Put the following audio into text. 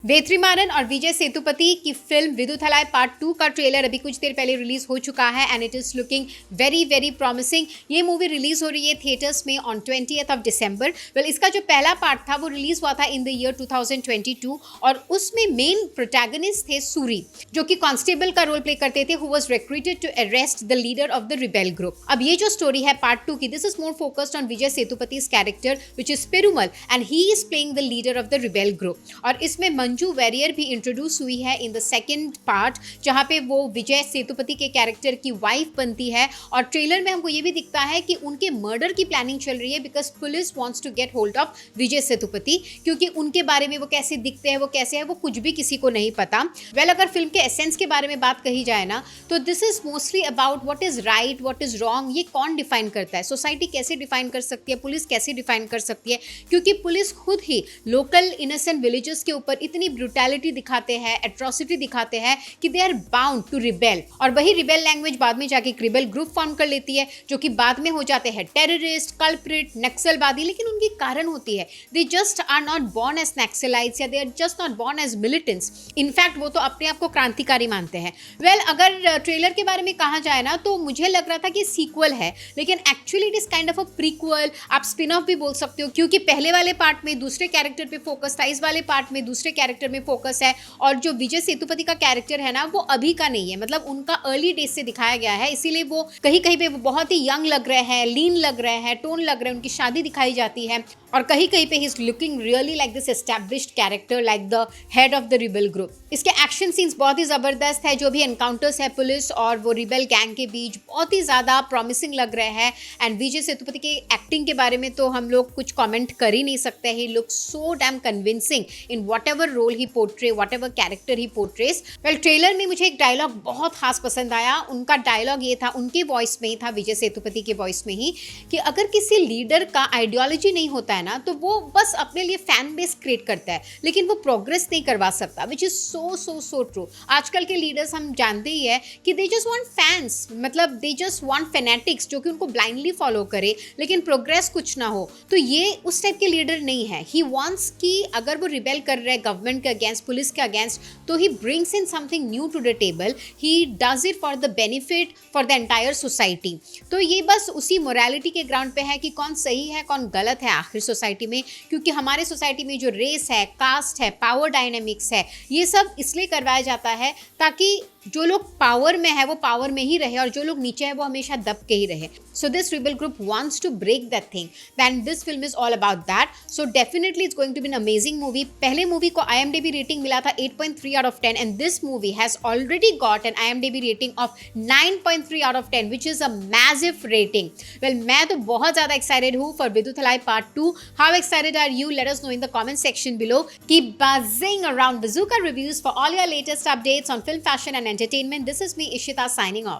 वेत्रिमारन और विजय सेतुपति की film विदुथलाई part 2 का ट्रेलर अभी कुछ देर पहले रिलीज हो चुका है and it is looking very very promising. ये मूवी रिलीज हो रही है थिएटर्स में on 20th of December. Well, इसका जो पहला पार्ट था वो रिलीज हुआ था इन द ईयर 2022 और उसमें मेन प्रोटैगनिस्ट थे सूरी, जो कि कांस्टेबल का रोल प्ले करते थे, who was recruited to arrest the leader of the rebel group. अब ये जो स्टोरी है पार्ट 2 की, this is more focused on Vijay Sethupathi's character which is Perumal and he is playing the leader of the rebel group. और इसमें Manju barrier भी introduce हुई है इन द सेकंड पार्ट, जहां पे वो विजय सेतुपति के कैरेक्टर की वाइफ बनती है। और ट्रेलर में हमको ये भी दिखता है कि उनके मर्डर की प्लानिंग चल रही है because police wants to get hold of Vijay Sethupathi, क्योंकि उनके बारे में वो कैसे दिखते हैं, वो कैसे है, वो कुछ भी किसी को नहीं पता। वेल, अगर फिल्म के एसेंस के बारे में बात कही जाए ना, तो this is mostly about what is right, what is wrong. ये कौन डिफाइन करता है, सोसाइटी कैसे डिफाइन कर सकती है, पुलिस कैसे डिफाइन कर सकती है, क्योंकि पुलिस खुद ही लोकल इनोसेंट विलेजेस के ऊपर इतनी ब्रूटैलिटी दिखाते हैं, एट्रोसिटी दिखाते हैं कि they are bound to rebel. और वही रिबेल लैंग्वेज बाद में जाके एक रिबेल ग्रुप फॉर्म कर लेती है, जो कि बाद में हो जाते हैं टेररिस्ट, कल्प्रिट, नक्सलवादी। लेकिन उनकी कारण होती है, they just are not born as naxalites या they are just not born as militants. In fact वो तो अपने आप को क्रांतिकारी मानते हैं। वेल, अगर ट्रेलर के बारे में कहा जाए ना, तो मुझे लग रहा था कि सीक्वल है, लेकिन actually it is kind of a prequel, आप स्पिन ऑफ भी बोल सकते हो, क्योंकि पहले वाले पार्ट में दूसरे कैरेक्टर पे फोकस था, इस वाले पार्ट में दूसरे कैरेक्टर में फोकस है। और जो विजय सेतुपति का कैरेक्टर है ना, वो अभी का नहीं है, मतलब उनका अर्ली डेज से दिखाया गया है, इसीलिए वो कहीं कहीं पे वो बहुत ही यंग लग रहे हैं, लीन लग रहे हैं, टोन लग रहे हैं, उनकी शादी दिखाई जाती है। और कहीं कहीं पे he is looking really like this established character, like the head of the rebel group. इसके एक्शन सीन्स बहुत ही जबरदस्त है, जो भी एनकाउंटर्स है पुलिस और वो रिबेल गैंग के बीच, बहुत ही ज्यादा प्रॉमिसिंग लग रहे हैं। एंड विजय सेतुपति की एक्टिंग के बारे में तो हम लोग कुछ कमेंट कर ही नहीं सकते। He look so damn convincing in whatever role he portray, whatever character he portrays. Well, trailer में मुझे एक डायलॉग बहुत खास पसंद आया। उनका डायलॉग ये था, उनके वॉइस में ही था, विजय सेतुपति के वॉइस में ही, कि अगर किसी लीडर का आइडियोलॉजी नहीं होता है ना, तो वो बस अपने लिए फैन बेस क्रिएट करता है, लेकिन वो प्रोग्रेस नहीं करवा सकता, which is so so so true. आजकल के लीडर्स हम जानते ही है कि दे जस्ट वांट फैंस, मतलब दे जस्ट वांट फैनेटिक्स जो कि उनको ब्लाइंडली फॉलो करे, लेकिन प्रोग्रेस कुछ ना हो। तो ये उस टाइप के लीडर नहीं है। ही वांट्स कि अगर वो रिबेल कर रहे हैं गवर्नमेंट के अगेंस्ट, पुलिस के अगेंस्ट, तो he brings in something new to the table. He does it for the benefit for the entire society. तो ये बस उसी मोरालिटी के ग्राउंड पे है कि कौन सही है कौन गलत है आखिर सोसाइटी में, क्योंकि हमारे सोसाइटी में जो रेस है, कास्ट है, पावर डायनेमिक्स है, ये सब इसलिए करवाया जाता है ताकि जो लोग पावर में है वो पावर में ही रहे और जो लोग नीचे है वो हमेशा दब के ही रहे। So this rebel group wants to break that thing, and this film is all about that. So definitely it's going to be an amazing movie. पहले मूवी को IMDb रेटिंग मिला था 8.3 out of 10 and this movie has already got an IMDb rating of 9.3 out of 10 which is a massive rating. Well, मैं तो बहुत ज्यादा excited हूँ for Viduthalai part 2। How excited are you? Let us know in the comment section below. Keep buzzing around Bazooka Reviews for all your latest updates on film, fashion and entertainment. This is me, Ishita, signing off.